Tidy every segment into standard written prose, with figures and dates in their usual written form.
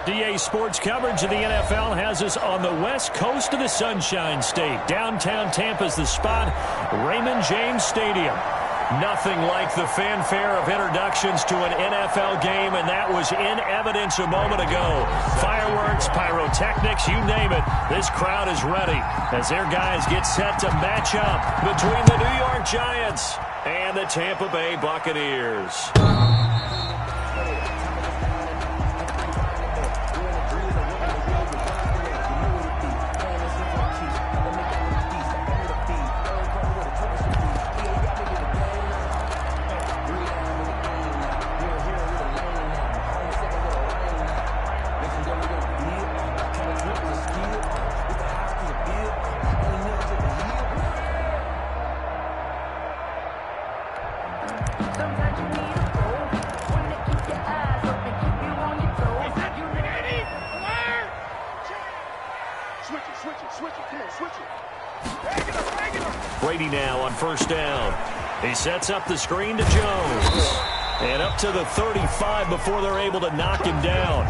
DA Sports coverage of the NFL has us on the west coast of the Sunshine State. Downtown Tampa's the spot, Raymond James Stadium. Nothing like the fanfare of introductions to an NFL game, and that was in evidence a moment ago. Fireworks, pyrotechnics, you name it. This crowd is ready as their guys get set to match up between the New York Giants and the Tampa Bay Buccaneers. Brady now on first down. He sets up the screen to Jones. And up to the 35 before they're able to knock him down.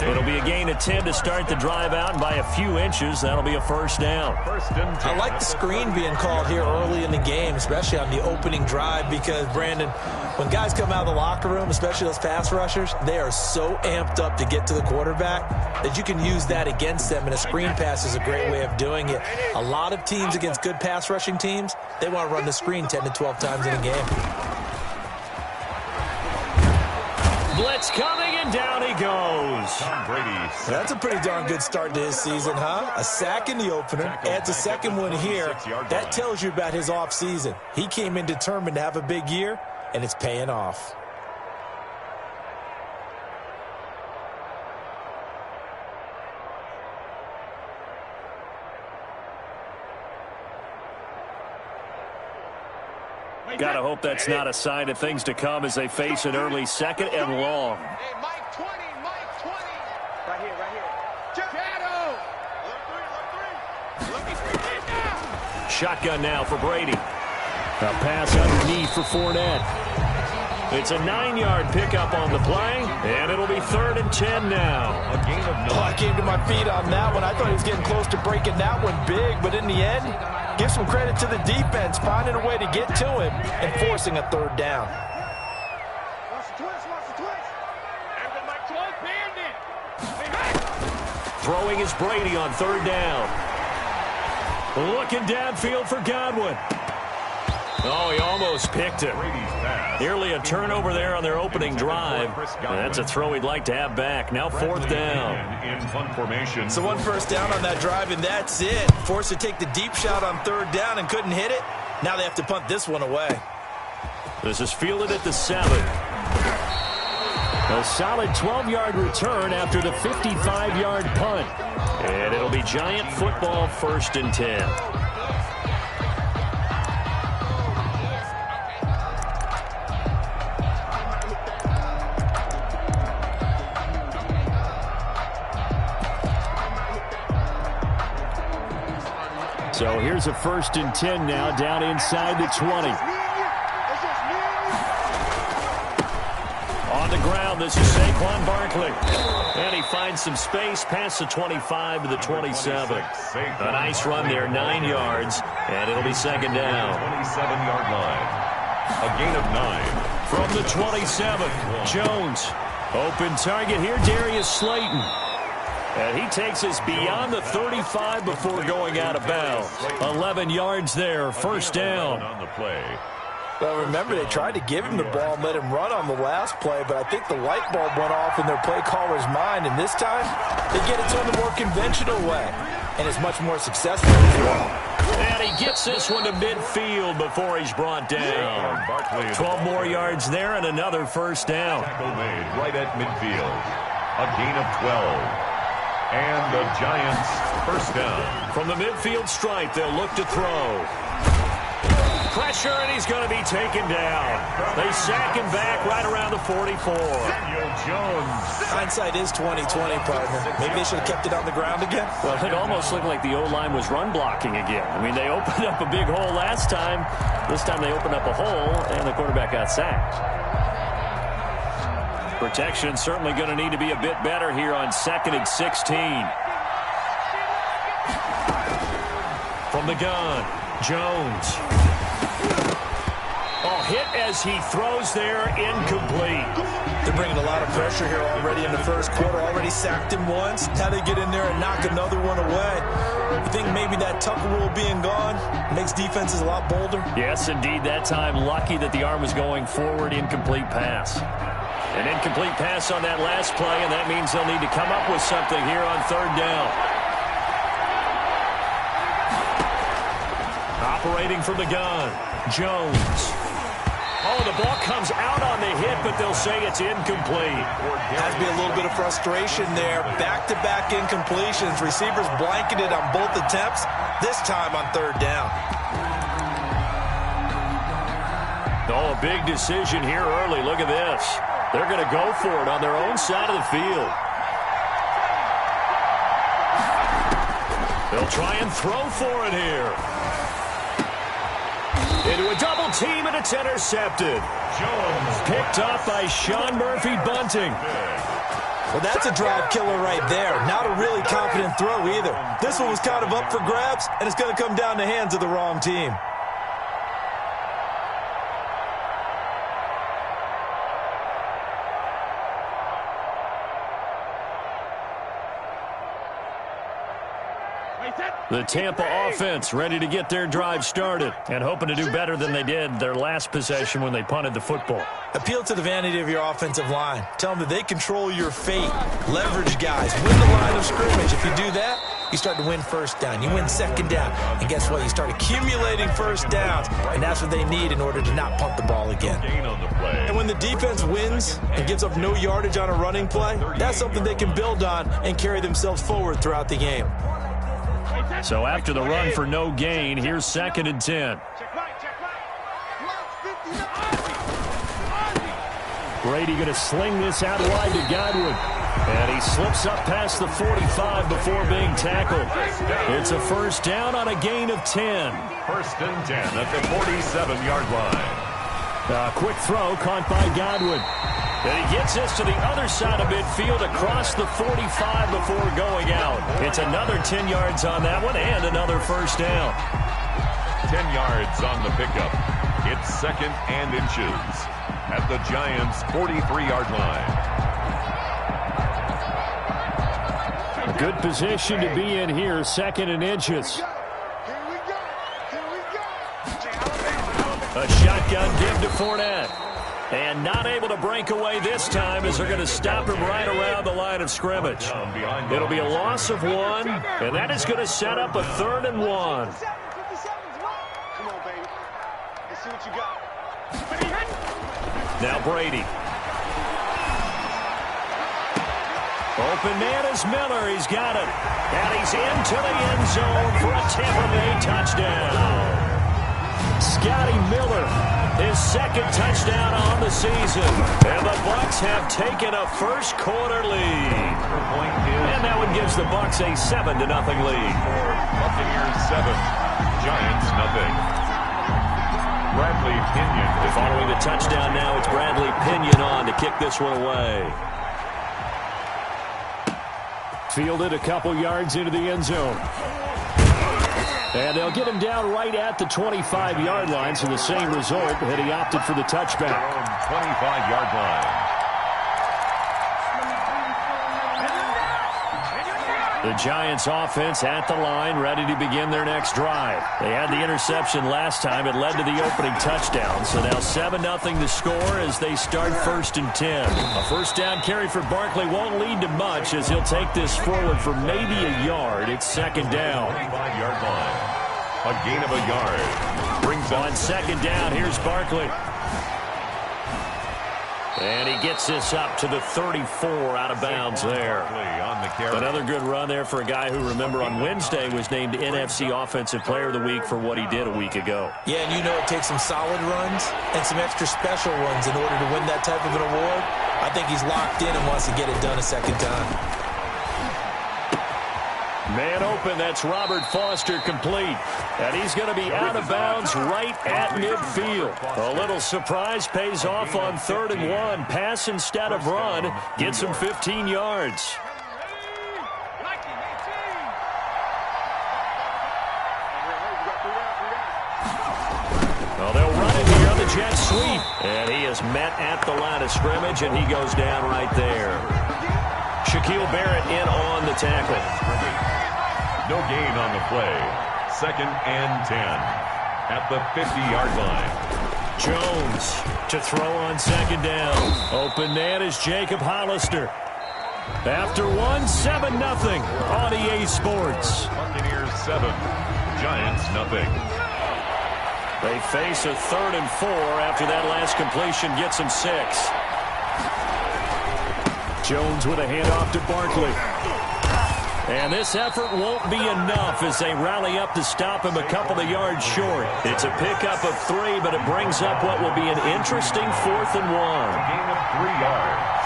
It'll be a gain of 10 to start the drive out, and by a few inches, that'll be a first down. I like the screen being called here early in the game, especially on the opening drive, because, Brandon, when guys come out of the locker room, especially those pass rushers, they are so amped up to get to the quarterback that you can use that against them, and a screen pass is a great way of doing it. A lot of teams against good pass rushing teams, they want to run the screen 10 to 12 times in a game. Blitz coming, and down he goes. That's a pretty darn good start to his season, huh? A sack in the opener, adds a second one here. That tells you about his offseason. He came in determined to have a big year, and it's paying off. Gotta hope that's not a sign of things to come as they face an early second and long. Hey, Mike 20, Mike 20. Right here, right here. Shadow. Look three. Shotgun now for Brady. A pass underneath for Fournette. It's a 9-yard pickup on the play, and it'll be 3rd and 10 now. A gain of 9. Oh, I came to my feet on that one. I thought he was getting close to breaking that one big, but in the end, give some credit to the defense, finding a way to get to him and forcing a 3rd down. Throwing is Brady on 3rd down. Looking downfield for Godwin. Oh, he almost picked it. Nearly a turnover there on their opening drive. And that's a throw he'd like to have back. Now 4th down. So 1 first down on that drive, and that's it. Forced to take the deep shot on 3rd down and couldn't hit it. Now they have to punt this one away. This is fielded at the 7. A solid 12-yard return after the 55-yard punt. And it'll be Giant football, 1st and 10. So here's a 1st and 10 now, down inside the 20. On the ground, this is Saquon Barkley. And he finds some space past the 25 to the 27. A nice run there, 9 yards, and it'll be 2nd down. 27-yard line. A gain of 9. From the 27, Jones. Open target here, Darius Slayton. And he takes us beyond the 35 before going out of bounds. 11 yards there, 1st down. On the play. Well, remember, they tried to give him the ball and let him run on the last play, but I think the light bulb went off in their play caller's mind, and this time they get it to him the more conventional way, and it's much more successful as well. And he gets this one to midfield before he's brought down. 12 more yards there and another 1st down. Tackle made right at midfield. A gain of 12. And the Giants, 1st down. From the midfield stripe, they'll look to throw. Pressure, and he's going to be taken down. They sack him back right around the 44. Jones. Hindsight is 20/20, partner. Maybe they should have kept it on the ground again. Well, it almost looked like the O-line was run blocking again. I mean, they opened up a big hole last time. This time they opened up a hole, and the quarterback got sacked. Protection certainly going to need to be a bit better here on 2nd and 16. From the gun, Jones. Oh, hit as he throws there, incomplete. They're bringing a lot of pressure here already in the first quarter. Already sacked him once. Now they get in there and knock another one away. You think maybe that Tucker rule being gone makes defenses a lot bolder? Yes, indeed. That time, lucky that the arm was going forward. Incomplete pass. An incomplete pass on that last play, and that means they'll need to come up with something here on 3rd down. Operating from the gun, Jones. Oh, the ball comes out on the hit, but they'll say it's incomplete. Has to be a little bit of frustration there. Back-to-back incompletions. Receivers blanketed on both attempts, this time on 3rd down. Oh, a big decision here early. Look at this. They're going to go for it on their own side of the field. They'll try and throw for it here. Into a double team, and it's intercepted. Jones picked off by Sean Murphy Bunting. Well, that's a drive killer right there. Not a really confident throw either. This one was kind of up for grabs, and it's going to come down the hands of the wrong team. The Tampa offense ready to get their drive started and hoping to do better than they did their last possession when they punted the football. Appeal to the vanity of your offensive line. Tell them that they control your fate. Leverage guys. Win the line of scrimmage. If you do that, you start to win 1st down. You win 2nd down. And guess what? You start accumulating 1st downs. And that's what they need in order to not punt the ball again. And when the defense wins and gives up no yardage on a running play, that's something they can build on and carry themselves forward throughout the game. So after the run for no gain, here's 2nd and 10. Brady going to sling this out wide to Godwin. And he slips up past the 45 before being tackled. It's a 1st down on a gain of 10. 1st and 10 at the 47-yard line. A quick throw caught by Godwin. And he gets this to the other side of midfield across the 45 before going out. It's another 10 yards on that one and another 1st down. 10 yards on the pickup. It's 2nd and inches at the Giants' 43-yard line. A good position to be in here, 2nd and inches. A shotgun give to Fournette. And not able to break away this time as they're going to stop him right around the line of scrimmage. It'll be a loss of 1, and that is going to set up a 3rd and 1. Come on, baby. Let's see what you got. Now Brady. Open man is Miller. He's got it. And he's into the end zone for a Tampa Bay touchdown. Scotty Miller, his 2nd touchdown on the season. And the Bucs have taken a first quarter lead. And that one gives the Bucs a 7-0 lead. Buccaneers 7, Giants nothing. Bradley Pinion. Following the touchdown now, it's Bradley Pinion on to kick this one away. Fielded a couple yards into the end zone. And they'll get him down right at the 25-yard line, so the same result, that he opted for the touchback. 25-yard line. The Giants offense at the line, ready to begin their next drive. They had the interception last time. It led to the opening touchdown. So now 7-0 the score as they start 1st and 10. A 1st down carry for Barkley won't lead to much as he'll take this forward for maybe a yard. It's 2nd down. 25-yard line. A gain of a yard. Brings on 2nd down, here's Barkley. And he gets this up to the 34 out of bounds there. Another good run there for a guy who, remember, on Wednesday was named NFC Offensive Player of the Week for what he did a week ago. Yeah, and you know it takes some solid runs and some extra special ones in order to win that type of an award. I think he's locked in and wants to get it done a 2nd time. Man open, that's Robert Foster complete. And he's going to be out of bounds right at midfield. A little surprise pays off on 3rd and 1. Pass instead of run. Gets him 15 yards. Well, they'll run it here on the jet sweep. And he is met at the line of scrimmage, and he goes down right there. Shaquille Barrett in on the tackle. No gain on the play. 2nd and 10 at the 50-yard line. Jones to throw on 2nd down. Open man is Jacob Hollister. After 7-0 on EA Sports. Buccaneers 7, Giants 0. They face a 3rd and 4 after that last completion gets them 6. Jones with a handoff to Barkley. And this effort won't be enough as they rally up to stop him a couple of yards short. It's a pickup of 3, but it brings up what will be an interesting 4th and 1. A gain of 3 yards.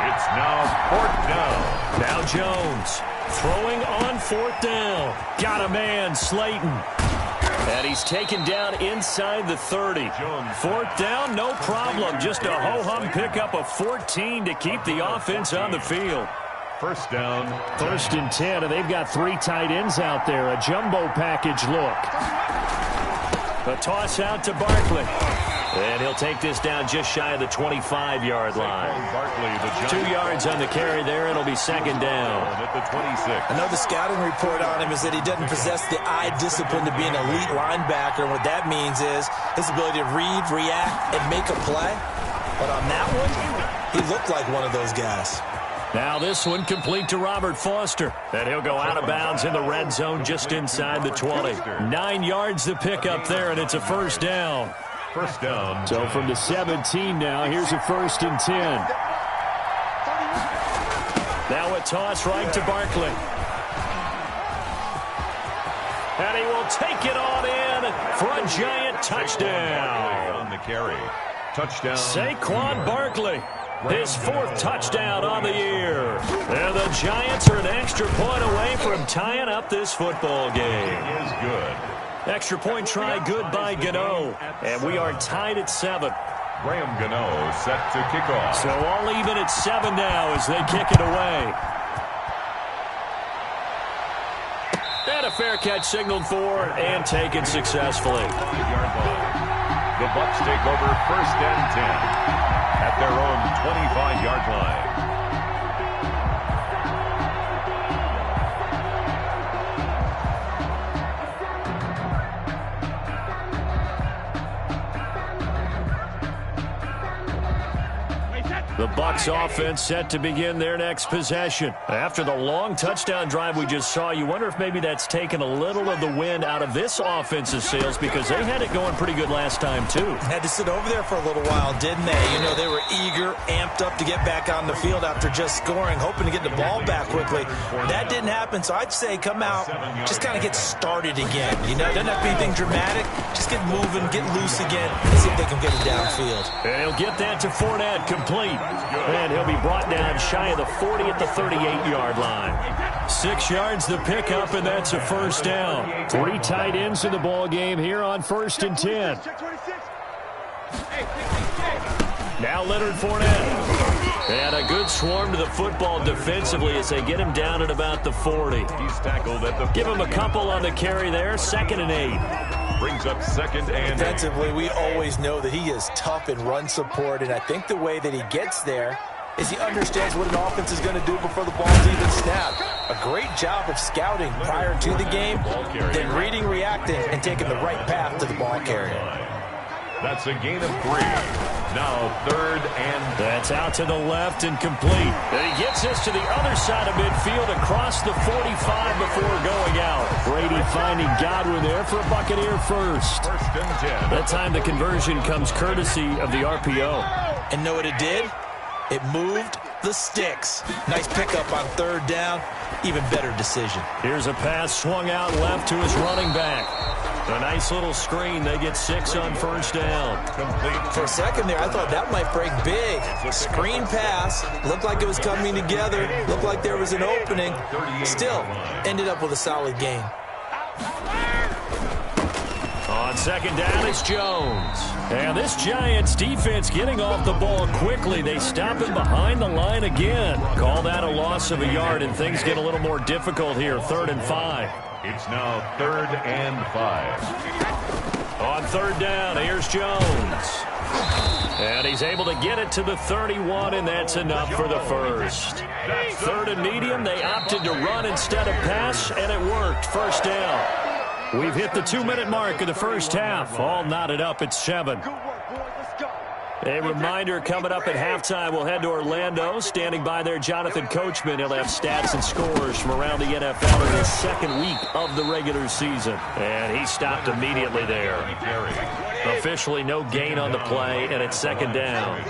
It's now 4th down. Now Jones throwing on 4th down. Got a man, Slayton. And he's taken down inside the 30. 4th down, no problem. Just a ho-hum pickup of 14 to keep the offense on the field. 1st down. 1st and 10, and they've got 3 tight ends out there. A jumbo package look. A toss out to Barkley. And he'll take this down just shy of the 25-yard line. Barkley, 2 yards on the carry there. It'll be 2nd down. At the 26. I know the scouting report on him is that he doesn't possess the eye discipline to be an elite linebacker. And what that means is his ability to read, react, and make a play. But on that one, he looked like one of those guys. Now this one complete to Robert Foster. And he'll go out of bounds in the red zone just inside the 20. 9 yards to pick up there, and it's a 1st down. 1st down. So from the 17 now, here's a 1st and 10. Now a toss right to Barkley. And he will take it on in for a giant touchdown. On the carry. Touchdown. Saquon Barkley. His 4th touchdown on the year. And the Giants are an extra point away from tying up this football game. It is good. Extra point try good by Gano. And we are tied at 7. Graham Gano set to kick off. So all even at 7 now as they kick it away. And a fair catch signaled for and taken successfully. 5-yard line. The Bucs take over 1st and 10 at their own 25-yard line. The Bucs offense set to begin their next possession. After the long touchdown drive we just saw, you wonder if maybe that's taken a little of the wind out of this offense's sails because they had it going pretty good last time too. Had to sit over there for a little while, didn't they? You know, they were eager, amped up to get back on the field after just scoring, hoping to get the ball back quickly. That didn't happen, so I'd say come out, just kind of get started again. You know, doesn't have to be anything dramatic. Just get moving, get loose again, and see if they can get it downfield. And he'll get that to Fournette, complete. And he'll be brought down shy of the 40 at the 38-yard line. 6 yards the pickup, and that's a 1st down. 3 tight ends in the ball game here on 1st and 10. Now Leonard Fournette. And a good swarm to the football defensively as they get him down at about the 40. He's tackled at the 40. Give him a couple on the carry there. 2nd and 8. Brings up 2nd and 8. Defensively, we always know that he is tough in run support, and I think the way that he gets there is he understands what an offense is going to do before the ball's even snapped. A great job of scouting prior to the game, then reading, reacting, and taking the right path to the ball carrier. That's a gain of 3. Now 3rd and... That's out to the left and complete. And he gets us to the other side of midfield across the 45 before going out. Brady finding Godwin there for a Buccaneer 1st. 1st and 10. That time the conversion comes courtesy of the RPO. And know what it did? It moved the sticks. Nice pickup on 3rd down. Even better decision. Here's a pass swung out left to his running back. A nice little screen. They get 6 on first down. For a second there, I thought that might break big. Screen pass. Looked like it was coming together. Looked like there was an opening. Still, ended up with a solid gain. On second down, it's Jones. And this Giants defense getting off the ball quickly. They stop him behind the line again. Call that a loss of a yard, and things get a little more difficult here. 3rd and 5. It's now 3rd and 5. On third down, here's Jones. And he's able to get it to the 31, and that's enough for the first. 3rd and medium, they opted to run instead of pass, and it worked. First down. We've hit the 2-minute mark of the first half. All knotted up at 7. A reminder, coming up at halftime, we'll head to Orlando. Standing by there, Jonathan Coachman. He'll have stats and scores from around the NFL in his second week of the regular season. And he stopped immediately there. Officially no gain on the play, and it's second down.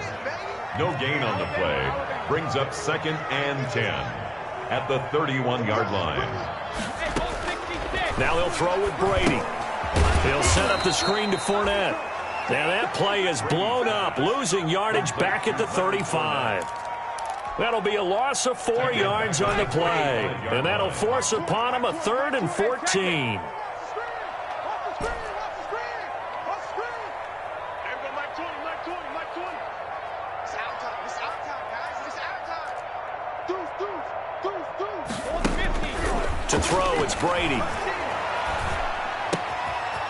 No gain on the play. Brings up 2nd and 10 at the 31-yard line. Now he'll throw with Brady. He'll set up the screen to Fournette. Now that play is blown up, losing yardage back at the 35. That'll be a loss of 4 yards on the play. And that'll force upon him a 3rd and 14. To throw, it's Brady.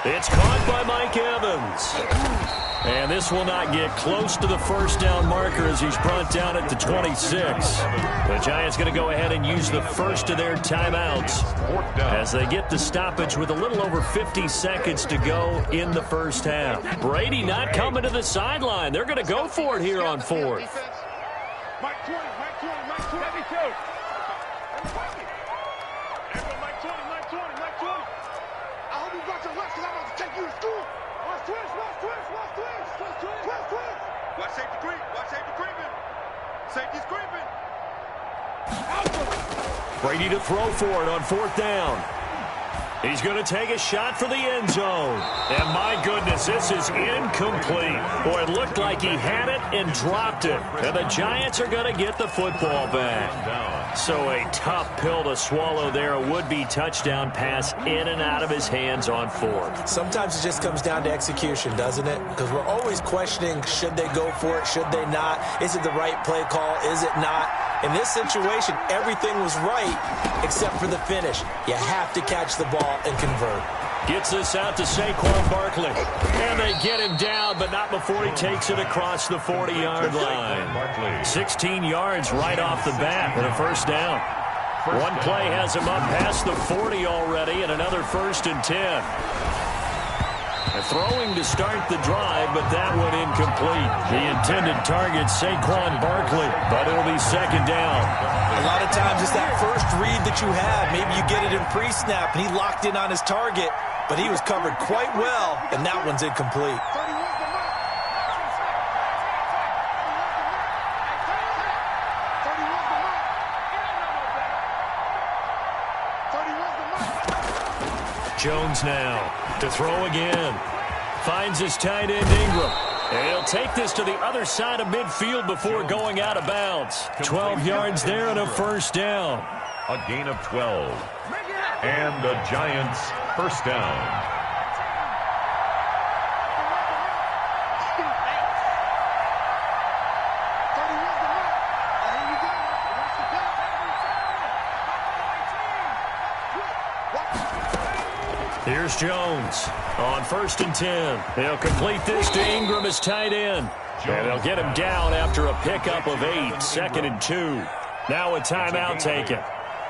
It's caught by Mike Evans. And this will not get close to the first down marker as he's brought down at the 26. The Giants going to go ahead and use the first of their timeouts as they get the stoppage with a little over 50 seconds to go in the first half. Brady not coming to the sideline. They're going to go for it here on 4th. Mike 20, Mike 20, Mike 22. Watch safety creep. Watch safety creeping. Safety's creeping. Brady to throw for it on 4th down. He's going to take a shot for the end zone. And my goodness, this is incomplete. Boy, it looked like he had it and dropped it. And the Giants are going to get the football back. So a tough pill to swallow there. A would-be touchdown pass in and out of his hands on 4th. Sometimes it just comes down to execution, doesn't it? Because we're always questioning, should they go for it, should they not? Is it the right play call, is it not? In this situation, everything was right except for the finish. You have to catch the ball and convert. Gets this out to Saquon Barkley. And they get him down, but not before he takes it across the 40-yard line. 16 yards right off the bat with a first down. One play has him up past the 40 already, and another 1st and 10. Throwing to start the drive, but that one incomplete. The intended target, Saquon Barkley, but it'll be second down. A lot of times it's that first read that you have. Maybe you get it in pre-snap, and he locked in on his target, but he was covered quite well, and that one's incomplete. Jones now to throw again. Finds his tight end Ingram. And he'll take this to the other side of midfield before going out of bounds. 12 yards there and a first down. A gain of 12. And the Giants first down. Here's Jones on 1st and 10. He'll complete this to Ingram as tight end. And they'll get him down after a pickup of 8. 2nd and 2. Now a timeout taken.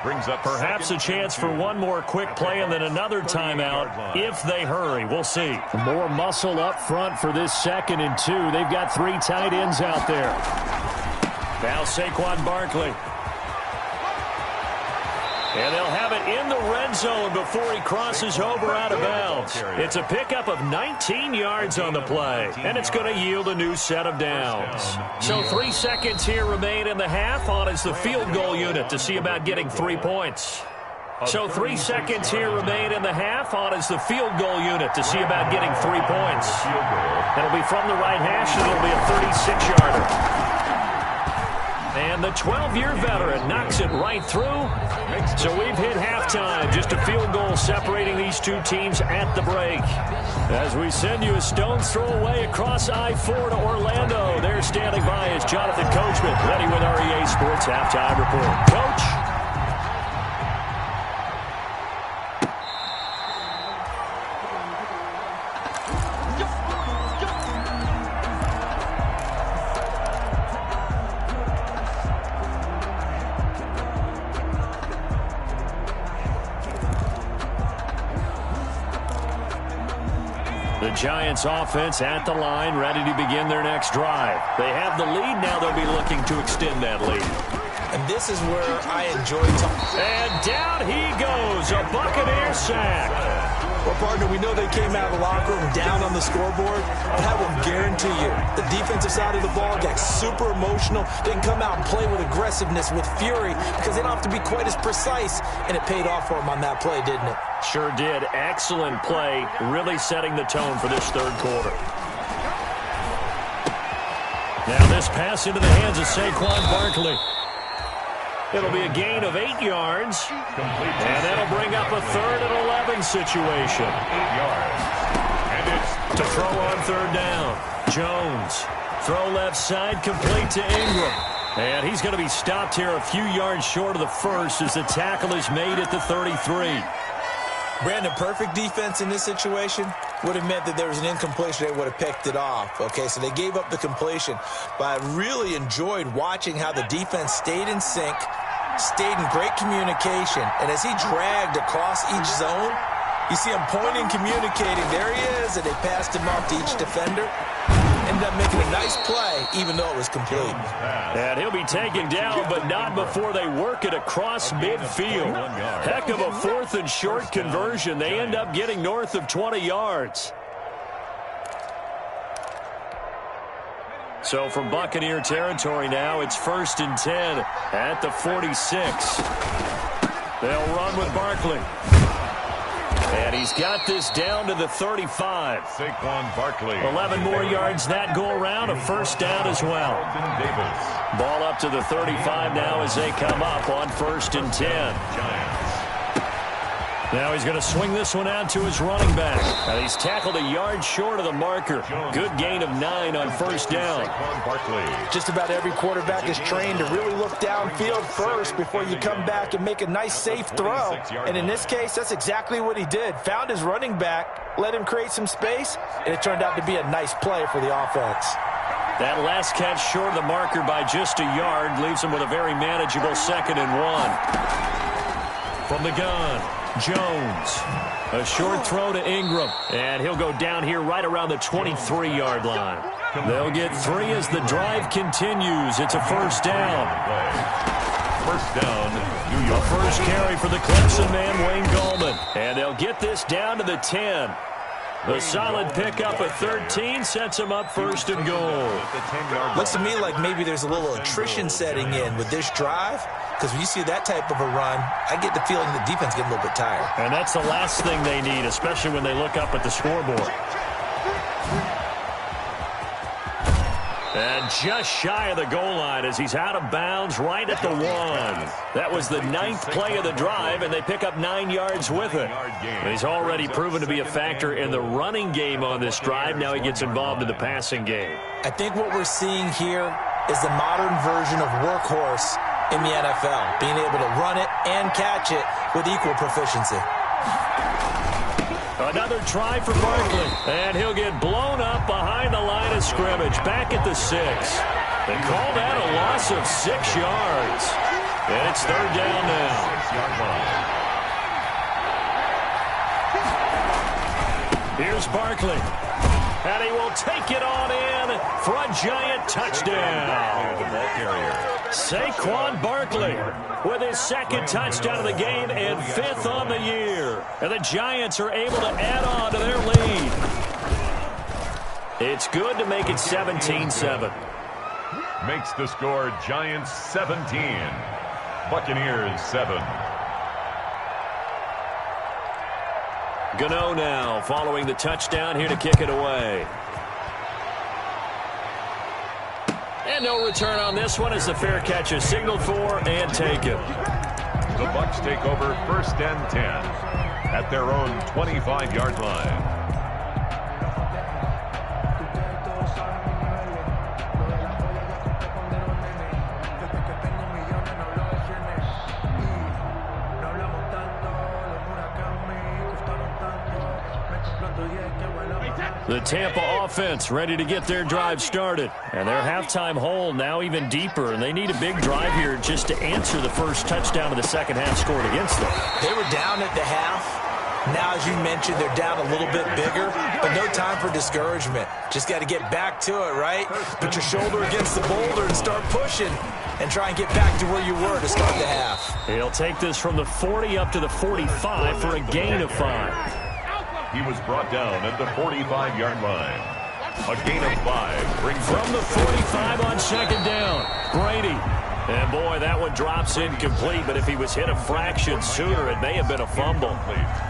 Brings up perhaps a chance for one more quick play and then another timeout if they hurry. We'll see. More muscle up front for this 2nd and 2. They've got 3 tight ends out there. Now Saquon Barkley. And they'll have it in the red zone before he crosses over out of bounds. It's a pickup of 19 yards on the play, and it's going to yield a new set of downs. So 3 seconds here remain in the half. On is the field goal unit to see about getting 3 points. So 3 seconds here remain in the half. On is the field goal unit to see about getting 3 points. It'll be from the right hash, and it'll be a 36-yarder. And the 12-year veteran knocks it right through. So we've hit halftime. Just a field goal separating these two teams at the break. As we send you a stone's throw away across I-4 to Orlando. There standing by is Jonathan Coachman, ready with our EA Sports Halftime Report. Coach? The Giants offense at the line, ready to begin their next drive. They have the lead. Now they'll be looking to extend that lead. And this is where I enjoy talking. And down he goes, a Buccaneer sack. Well, partner, we know they came out of the locker room down on the scoreboard, but I will guarantee you the defensive side of the ball got super emotional. They can come out and play with aggressiveness, with fury, because they don't have to be quite as precise, and it paid off for them on that play, didn't it? Sure did. Excellent play, really setting the tone for this third quarter. Now this pass into the hands of Saquon Barkley. It'll be a gain of 8 yards, and that'll bring up a 3rd and 11 situation. 8 yards. And it's to throw on 3rd down. Jones, throw left side, complete to Ingram. And he's going to be stopped here a few yards short of the first as the tackle is made at the 33. Brandon, perfect defense in this situation would have meant that there was an incompletion. They would have picked it off. Okay, so they gave up the completion. But I really enjoyed watching how the defense stayed in sync, stayed in great communication. And as he dragged across each zone, you see him pointing, communicating. There he is, and they passed him off to each defender. Ended up making a nice play, even though it was complete. And he'll be taken down, but not before they work it across midfield. Heck of a 4th and short conversion. They end up getting north of 20 yards. So from Buccaneer territory now, it's 1st and 10 at the 46. They'll run with Barkley. And he's got this down to the 35. Saquon Barkley. 11 more yards that go around, a 1st down as well. Ball up to the 35 now as they come up on 1st and 10. Giants. Now he's going to swing this one out to his running back. And he's tackled a yard short of the marker. Good gain of 9 on 1st down. Just about every quarterback is trained to really look downfield first before you come back and make a nice, safe throw. And in this case, that's exactly what he did. Found his running back, let him create some space, and it turned out to be a nice play for the offense. That last catch short of the marker by just a yard leaves him with a very manageable 2nd and 1. From the gun, Jones. A short throw to Ingram. And he'll go down here right around the 23-yard line. They'll get 3 as the drive continues. It's a 1st down. 1st down, New York. A first carry for the Clemson man, Wayne Gallman. And they'll get this down to the 10. The solid pickup at 13 sets him up 1st and goal. Looks to me like maybe there's a little attrition setting in with this drive, because when you see that type of a run, I get the feeling the defense getting a little bit tired. And that's the last thing they need, especially when they look up at the scoreboard. And just shy of the goal line as he's out of bounds right at the 1. That was the 9th play of the drive, and they pick up 9 yards with it. He's already proven to be a factor in the running game on this drive. Now he gets involved in the passing game. I think what we're seeing here is the modern version of workhorse in the NFL, being able to run it and catch it with equal proficiency. Another try for Barkley, and he'll get blown up behind the line of scrimmage, back at the 6. They call that a loss of 6 yards, and it's 3rd down now. 6-yard line. Here's Barkley, and he will take it on in for a giant touchdown. Saquon Barkley with his 2nd touchdown of the game and 5th on the year. And the Giants are able to add on to their lead. It's good to make it 17-7. Makes the score Giants 17, Buccaneers 7. Gano now following the touchdown here to kick it away. And no return on this one as the fair catch is signaled for and taken. The Bucs take over 1st and 10 at their own 25-yard line. The Tampa offense ready to get their drive started. And their halftime hole now even deeper. And they need a big drive here just to answer the first touchdown of the second half scored against them. They were down at the half. Now, as you mentioned, they're down a little bit bigger. But no time for discouragement. Just got to get back to it, right? Put your shoulder against the boulder and start pushing. And try and get back to where you were to start the half. He'll take this from the 40 up to the 45 for a gain of 5. He was brought down at the 45-yard line. A gain of 5 brings from the 45 on second down. Brady. And, boy, that one drops incomplete. But if he was hit a fraction sooner, it may have been a fumble.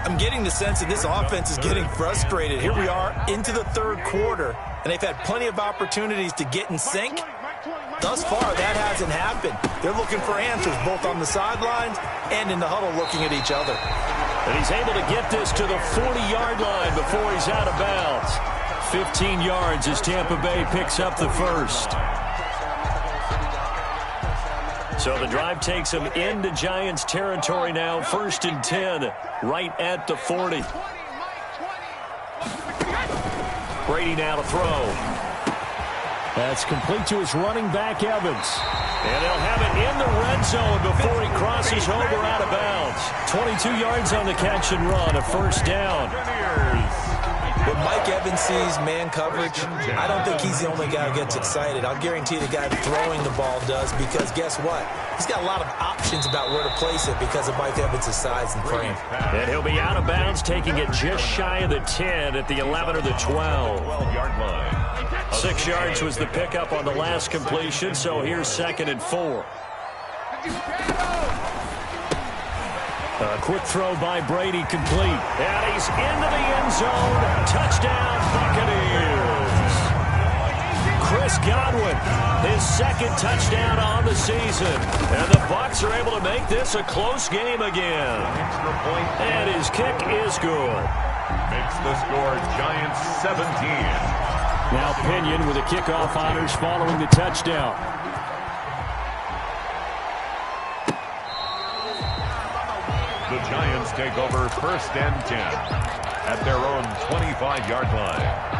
I'm getting the sense that this offense is getting frustrated. Here we are into the third quarter, and they've had plenty of opportunities to get in sync. Thus far, that hasn't happened. They're looking for answers both on the sidelines and in the huddle looking at each other. And he's able to get this to the 40-yard line before he's out of bounds. 15 yards as Tampa Bay picks up the first. So the drive takes him into Giants territory now. 1st and 10, right at the 40. Brady now to throw. That's complete to his running back, Evans. And they'll have it in the red zone before he crosses over out of bounds. 22 yards on the catch and run, a first down. When Mike Evans sees man coverage, I don't think he's the only guy who gets excited. I'll guarantee the guy throwing the ball does, because guess what? He's got a lot of options about where to place it because of Mike Evans' size and frame. And he'll be out of bounds, taking it just shy of the 10 at the 11 or the 12-yard line. 6 yards was the pickup on the last completion, so here's 2nd and 4. A quick throw by Brady, complete. And he's into the end zone. Touchdown, Buccaneers. Chris Godwin, his 2nd touchdown on the season. And the Bucs are able to make this a close game again. And his kick is good. Makes the score Giants 17. Now Pinion with the kickoff honors following the touchdown. The Giants take over 1st and 10 at their own 25-yard line.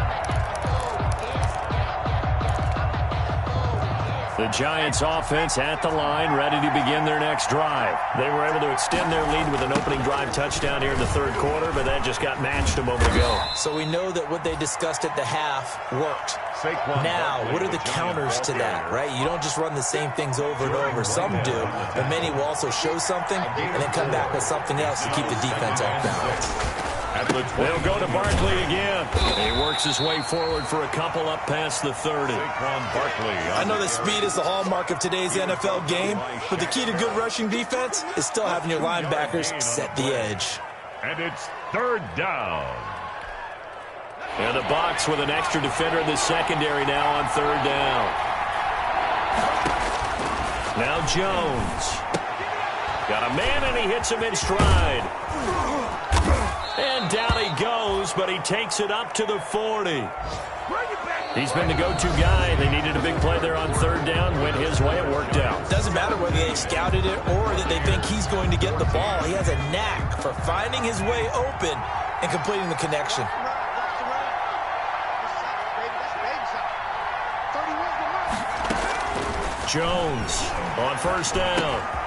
The Giants offense at the line, ready to begin their next drive. They were able to extend their lead with an opening drive touchdown here in the third quarter, but that just got matched a moment ago. So we know that what they discussed at the half worked. Now, what are the counters to that, right? You don't just run the same things over and over. Some do, but many will also show something and then come back with something else to keep the defense off balance. They'll go to Barkley again. He works his way forward for a couple up past the 30. I know that speed is the hallmark of today's NFL game, but the key to good rushing defense is still having your linebackers set the edge. And it's 3rd down. And the Bucs with an extra defender in the secondary now on 3rd down. Now Jones. Got a man, and he hits him in stride. And down he goes, but he takes it up to the 40. He's been the go-to guy. They needed a big play there on 3rd down. Went his way. It worked out. Doesn't matter whether they scouted it or that they think he's going to get the ball. He has a knack for finding his way open and completing the connection. Jones on 1st down.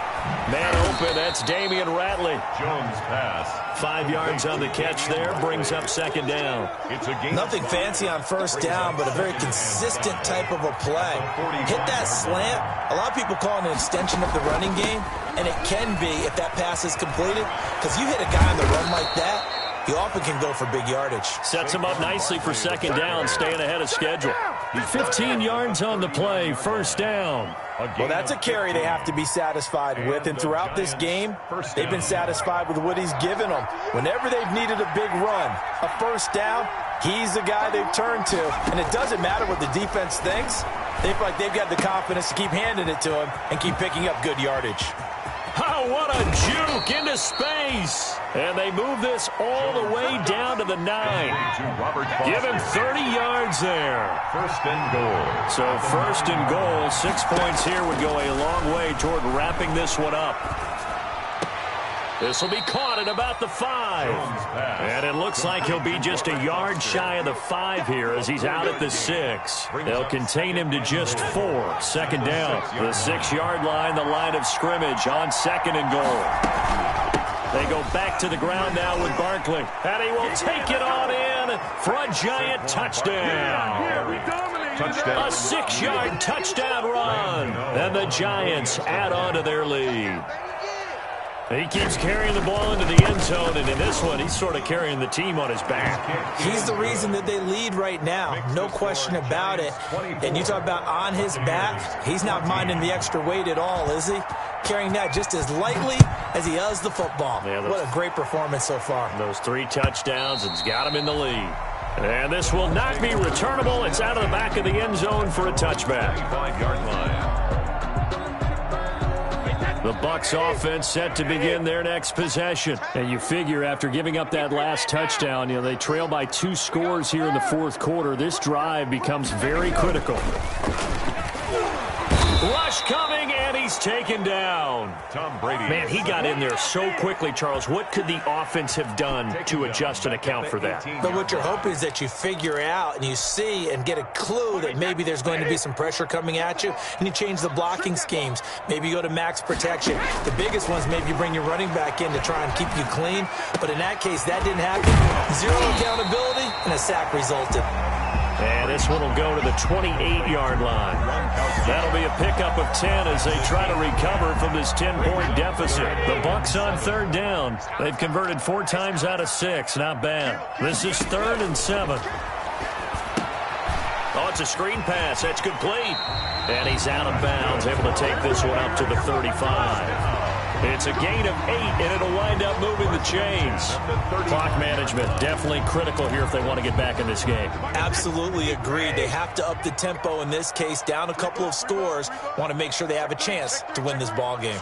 Man open, that's Damian Ratley. Jones pass. 5 yards on the catch there, brings up 2nd down. It's a game. Nothing fancy on 1st down, but a very consistent type of a play. Hit that slant. A lot of people call it an extension of the running game, and it can be if that pass is completed, because you hit a guy on the run like that, he often can go for big yardage. Sets him up nicely for 2nd down, staying ahead of schedule. 15 yards on the play, first down. Well, that's a carry they have to be satisfied with, and throughout this game, they've been satisfied with what he's given them. Whenever they've needed a big run, a first down, he's the guy they've turned to, and it doesn't matter what the defense thinks. They feel like they've got the confidence to keep handing it to him and keep picking up good yardage. Oh, what a juke into space. And they move this all the way down to the 9. Give him 30 yards there. First and goal. So first and goal, 6 points here would go a long way toward wrapping this one up. This will be caught at about the 5. And it looks like he'll be just a yard shy of the 5 here as he's out at the 6. They'll contain him to just 4. Second down. The 6-yard line, the line of scrimmage on second and goal. They go back to the ground now with Barkley. And he will take it on in for a giant touchdown. A 6-yard touchdown run. And the Giants add on to their lead. He keeps carrying the ball into the end zone, and in this one, he's sort of carrying the team on his back. He's the reason that they lead right now, no question about it. And you talk about on his back, he's not minding the extra weight at all, is he? Carrying that just as lightly as he does the football. Yeah, what a great performance so far. Those 3 touchdowns, it's got him in the lead. And this will not be returnable. It's out of the back of the end zone for a touchback. 5-yard line. The Bucs offense set to begin their next possession. And you figure after giving up that last touchdown, they trail by 2 scores here in the fourth quarter. This drive becomes very critical. Rush coming, and he's taken down. Tom Brady. Man, he got in there so quickly, Charles. What could the offense have done to adjust and account for that? But what you're hoping is that you figure out and you see and get a clue that maybe there's going to be some pressure coming at you, and you change the blocking schemes. Maybe you go to max protection. The biggest one's maybe you bring your running back in to try and keep you clean. But in that case, that didn't happen. 0 accountability, and a sack resulted. And this one will go to the 28-yard line. That'll be a pickup of 10 as they try to recover from this 10-point deficit. The Bucs on third down. They've converted 4 times out of 6. Not bad. This is 3rd and 7. Oh, it's a screen pass. That's complete. And he's out of bounds, able to take this one up to the 35. It's a gain of 8, and it'll wind up moving the chains. Clock management definitely critical here if they want to get back in this game. Absolutely agreed. They have to up the tempo in this case, down a couple of scores. Want to make sure they have a chance to win this ball game.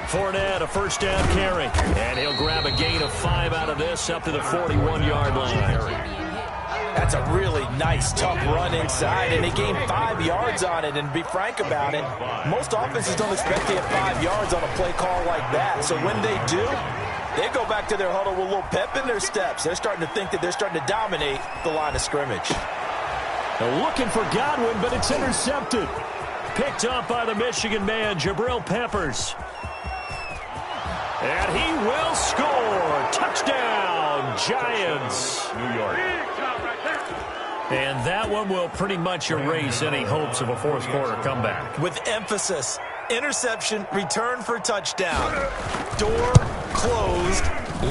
Fournette, a first down carry. And he'll grab a gain of 5 out of this up to the 41-yard line. That's a really nice, tough run inside, and they gained 5 yards on it. And to be frank about it, most offenses don't expect to get 5 yards on a play call like that. So when they do, they go back to their huddle with a little pep in their steps. They're starting to think that they're starting to dominate the line of scrimmage. They're looking for Godwin, but it's intercepted. Picked up by the Michigan man, Jabril Peppers. And he will score. Touchdown, Giants. New York. And that one will pretty much erase any hopes of a fourth quarter comeback. With emphasis, interception, return for touchdown. Door closed,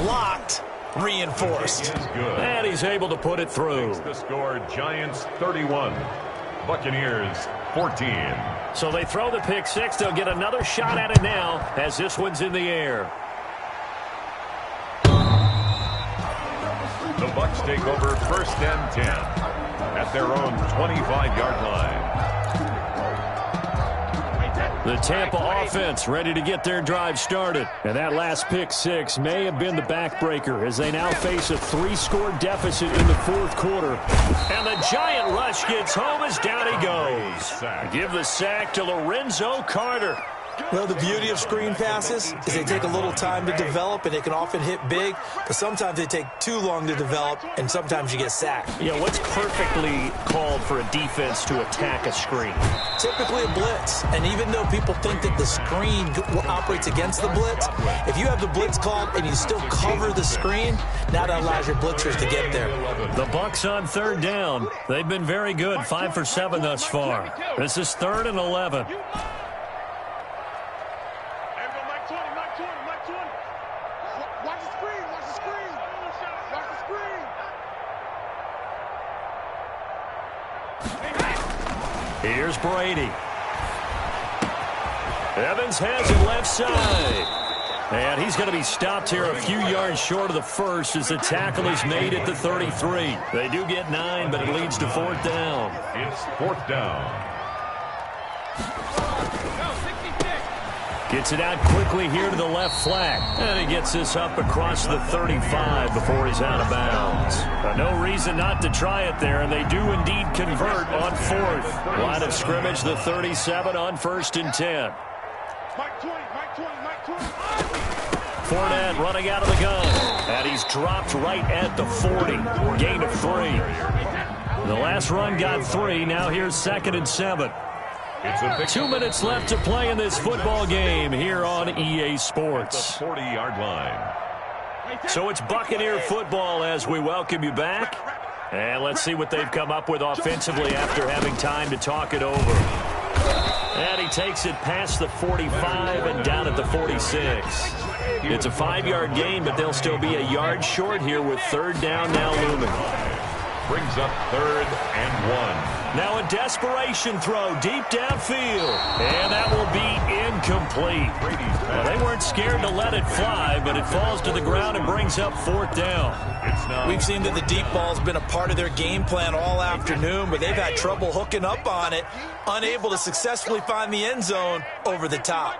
locked, reinforced. And he's able to put it through. The score, Giants 31, Buccaneers 14. So they throw the pick 6. They'll get another shot at it now as this one's in the air. The Bucs take over 1st and 10 at their own 25-yard line. The Tampa offense ready to get their drive started. And that last pick 6 may have been the backbreaker as they now face a 3-score deficit in the fourth quarter. And the giant rush gets home as down he goes. Give the sack to Lorenzo Carter. Well, the beauty of screen passes is they take a little time to develop, and they can often hit big, but sometimes they take too long to develop, and sometimes you get sacked. Yeah, what's perfectly called for a defense to attack a screen? Typically a blitz, and even though people think that the screen operates against the blitz, if you have the blitz called and you still cover the screen, now that allows your blitzers to get there. The Bucs on third down. They've been very good, 5 for 7 thus far. This is 3rd and 11. Watch the screen. Here's Brady. Evans has it left side. And he's going to be stopped here a few yards short of the first as the tackle is made at the 33. They do get 9, but it leads to 4th down. It's 4th down. Gets it out quickly here to the left flat. And he gets this up across the 35 before he's out of bounds. No reason not to try it there, and they do indeed convert on 4th. Line of scrimmage, the 37 on 1st and 10. Fournette running out of the gun. And he's dropped right at the 40. Gain of 3. The last run got 3. Now here's 2nd and 7. 2 minutes left to play in this football game here on EA Sports. The 40-yard line. So it's Buccaneer football as we welcome you back. And let's see what they've come up with offensively after having time to talk it over. And he takes it past the 45 and down at the 46. It's a 5-yard gain, but they'll still be a yard short here with 3rd down now looming. Brings up 3rd and 1. Now a desperation throw deep downfield. And that will be incomplete. Well, they weren't scared to let it fly, but it falls to the ground and brings up 4th down. We've seen that the deep ball's been a part of their game plan all afternoon, but they've had trouble hooking up on it, unable to successfully find the end zone over the top.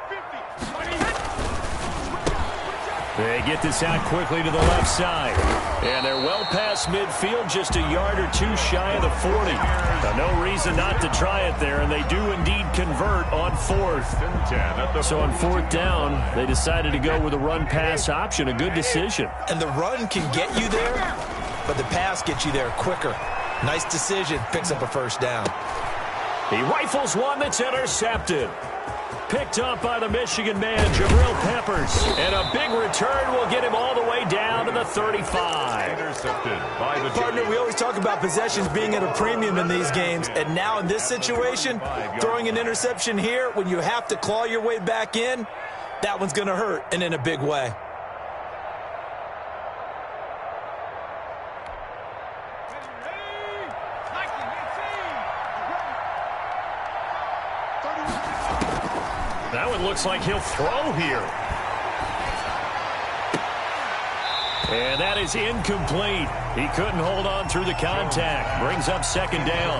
They get this out quickly to the left side. And they're well past midfield, just a yard or 2 shy of the 40. Now, no reason not to try it there, and they do indeed convert on 4th. So on 4th down, they decided to go with a run-pass option. A good decision. And the run can get you there, but the pass gets you there quicker. Nice decision. Picks up a 1st down. He rifles one that's intercepted. Picked up by the Michigan man, Jabril Peppers. And a big return will get him all the way down to the 35. Intercepted by the Partner, we always talk about possessions being at a premium in these games. And now in this situation, throwing an interception here when you have to claw your way back in, that one's going to hurt, and in a big way. That one looks like he'll throw here. And that is incomplete. He couldn't hold on through the contact. Brings up 2nd down.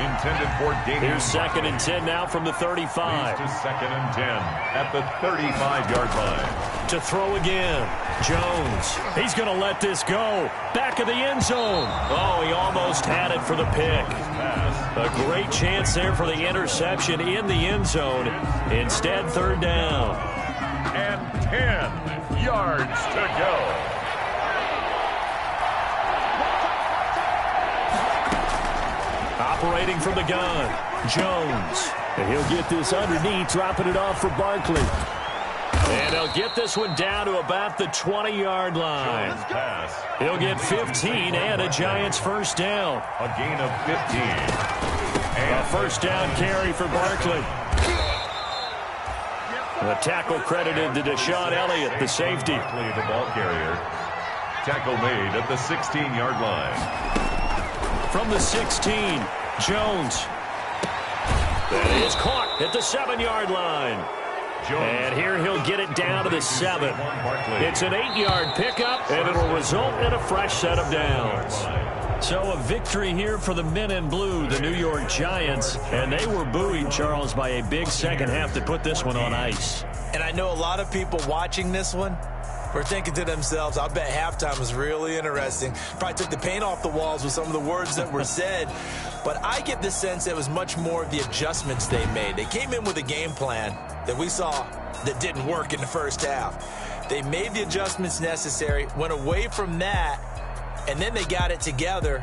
Intended for gain. Here's 2nd and 10 now from the 35. To 2nd and 10 at the 35-yard line. To throw again. Jones. He's going to let this go. Back of the end zone. Oh, he almost had it for the pick. A great chance there for the interception in the end zone. Instead, 3rd down. And 10 yards to go. Operating from the gun, Jones. And he'll get this underneath, dropping it off for Barkley. And he'll get this one down to about the 20-yard line. He'll get 15 and a Giants 1st down. A gain of 15. A 1st down carry for Barkley. The tackle credited to Deshaun Elliott, the safety. The ball carrier. Tackle made at the 16-yard line. From the 16, Jones. That is caught at the 7-yard line. And here he'll get it down to the 7. It's an 8-yard pickup, and it'll result in a fresh set of downs. So a victory here for the men in blue, the New York Giants. And they were buoyed, Charles, by a big second half that put this one on ice. And I know a lot of people watching this one were thinking to themselves, I bet halftime was really interesting. Probably took the paint off the walls with some of the words that were said. But I get the sense it was much more of the adjustments they made. They came in with a game plan that we saw that didn't work in the first half. They made the adjustments necessary, went away from that, and then they got it together